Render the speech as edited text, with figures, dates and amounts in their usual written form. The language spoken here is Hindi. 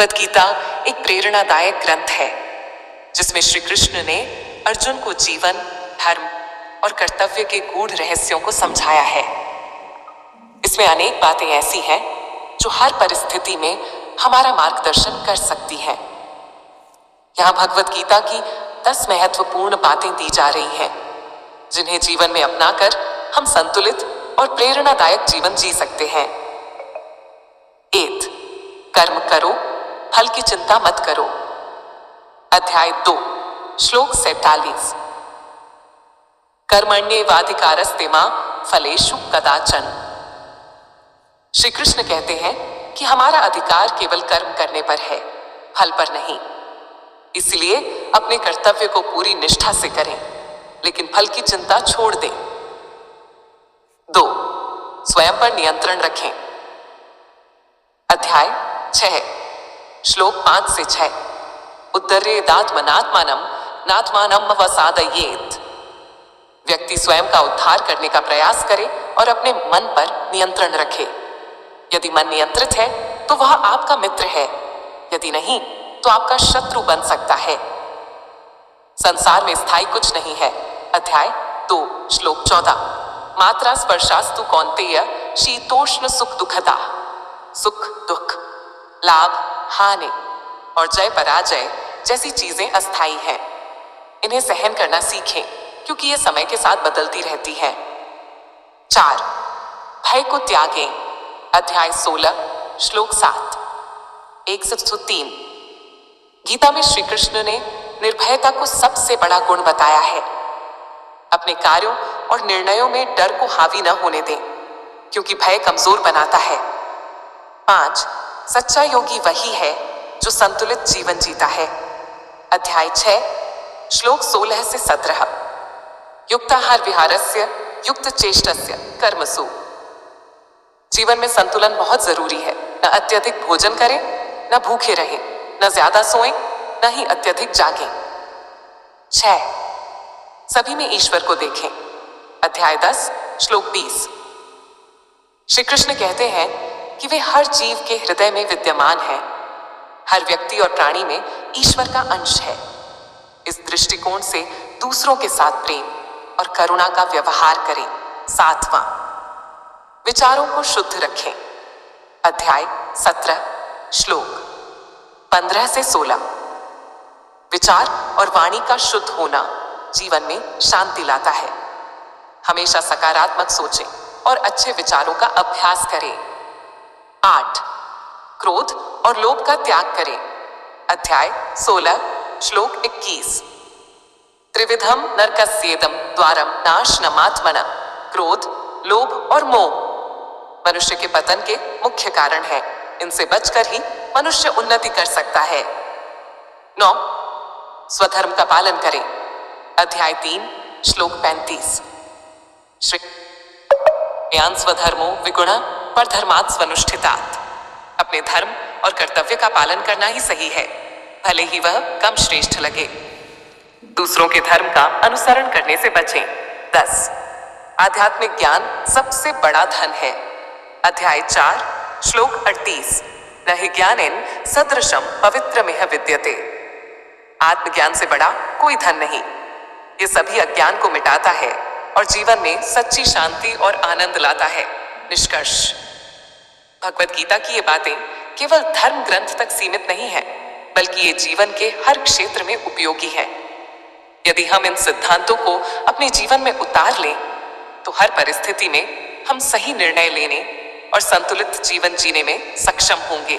भगवत गीता एक प्रेरणादायक ग्रंथ है जिसमें श्री कृष्ण ने अर्जुन को जीवन, धर्म और कर्तव्य के गूढ़ रहस्यों को समझाया है। इसमें अनेक बातें ऐसी हैं जो हर परिस्थिति में हमारा मार्गदर्शन कर सकती हैं। यहाँ भगवत गीता की 10 महत्वपूर्ण बातें दी जा रही हैं जिन्हें जीवन में अपनाकर हम संतुलित और प्रेरणादायक जीवन जी सकते हैं। 1. कर्म करो, फल की चिंता मत करो। अध्याय 2, श्लोक 47। कर्मण्येवाधिकारस्ते मा फलेषु कदाचन। श्री कृष्ण कहते हैं कि हमारा अधिकार केवल कर्म करने पर है, फल पर नहीं। इसलिए अपने कर्तव्य को पूरी निष्ठा से करें, लेकिन फल की चिंता छोड़ दें। 2. स्वयं पर नियंत्रण रखें। अध्याय 6, श्लोक 5 से 6। उद्धरेदात्मनात्मानं नात्मानं अवसादयेत्। व्यक्ति स्वयं का उद्धार करने का प्रयास करे और अपने मन पर नियंत्रण रखे। यदि मन नियंत्रित है तो वह आपका मित्र है, यदि नहीं तो आपका शत्रु बन सकता है। संसार में स्थायी कुछ नहीं है। अध्याय 2, श्लोक 14। मात्रा स्पर्शास्तु कौन्तेय शीतोष्ण सुख दुखदा। सुख दुख, लाभ हानि और जय पराजय जैसी चीजें अस्थायी हैं। इन्हें सहन करना सीखें क्योंकि ये समय के साथ बदलती रहती हैं। 4. भय को त्यागें। अध्याय 16, श्लोक 7। 103। गीता में श्री कृष्ण ने निर्भयता को सबसे बड़ा गुण बताया है। अपने कार्यों और निर्णयों में डर को हावी न होने दें क्योंकि भय कमजोर बनाता है। 5. सच्चा योगी वही है जो संतुलित जीवन जीता है। अध्याय 6, श्लोक 16 से 17। युक्ताहार विहारस्य युक्त चेष्टस्य कर्मसु। जीवन में संतुलन बहुत जरूरी है। न अत्यधिक भोजन करें, न भूखे रहें, न ज्यादा सोएं, न ही अत्यधिक जागें। 6. सभी में ईश्वर को देखें। अध्याय 10, श्लोक 20। श्री कृष्ण कहते हैं कि वे हर जीव के हृदय में विद्यमान हैं। हर व्यक्ति और प्राणी में ईश्वर का अंश है। इस दृष्टिकोण से दूसरों के साथ प्रेम और करुणा का व्यवहार करें। 7वां, विचारों को शुद्ध रखें। अध्याय 17, श्लोक 15 से 16। विचार और वाणी का शुद्ध होना जीवन में शांति लाता है। हमेशा सकारात्मक सोचें और अच्छे विचारों का अभ्यास करें। 8. क्रोध और लोभ का त्याग करें। अध्याय 16, श्लोक 21। त्रिविधम नरकस्येदं द्वारम नाशनमात्मनः। क्रोध, लोभ और मोह मनुष्य के पतन के मुख्य कारण है। इनसे बचकर ही मनुष्य उन्नति कर सकता है। 9. स्वधर्म का पालन करें। अध्याय 3, श्लोक 35। श्री ज्ञान स्वधर्मो विगुणः परधर्मात् स्वनुष्ठितात्। अपने धर्म और कर्तव्य का पालन करना ही सही है, भले ही वह कम श्रेष्ठ लगे। दूसरों के धर्म का अनुसरण करने से बचें। 10. आध्यात्मिक ज्ञान सबसे बड़ा धन है। अध्याय 4, श्लोक 38। न हि ज्ञानेन सदृशम पवित्रमिह विद्यते। आत्मज्ञान से बड़ा कोई धन नहीं। ये सभी अज्ञान को मिटाता है और जीवन में सच्ची शांति और आनंद लाता है। निष्कर्ष, भगवत गीता की ये बातें केवल धर्म ग्रंथ तक सीमित नहीं है, बल्कि ये जीवन के हर क्षेत्र में उपयोगी है। यदि हम इन सिद्धांतों को अपने जीवन में उतार लें तो हर परिस्थिति में हम सही निर्णय लेने और संतुलित जीवन जीने में सक्षम होंगे।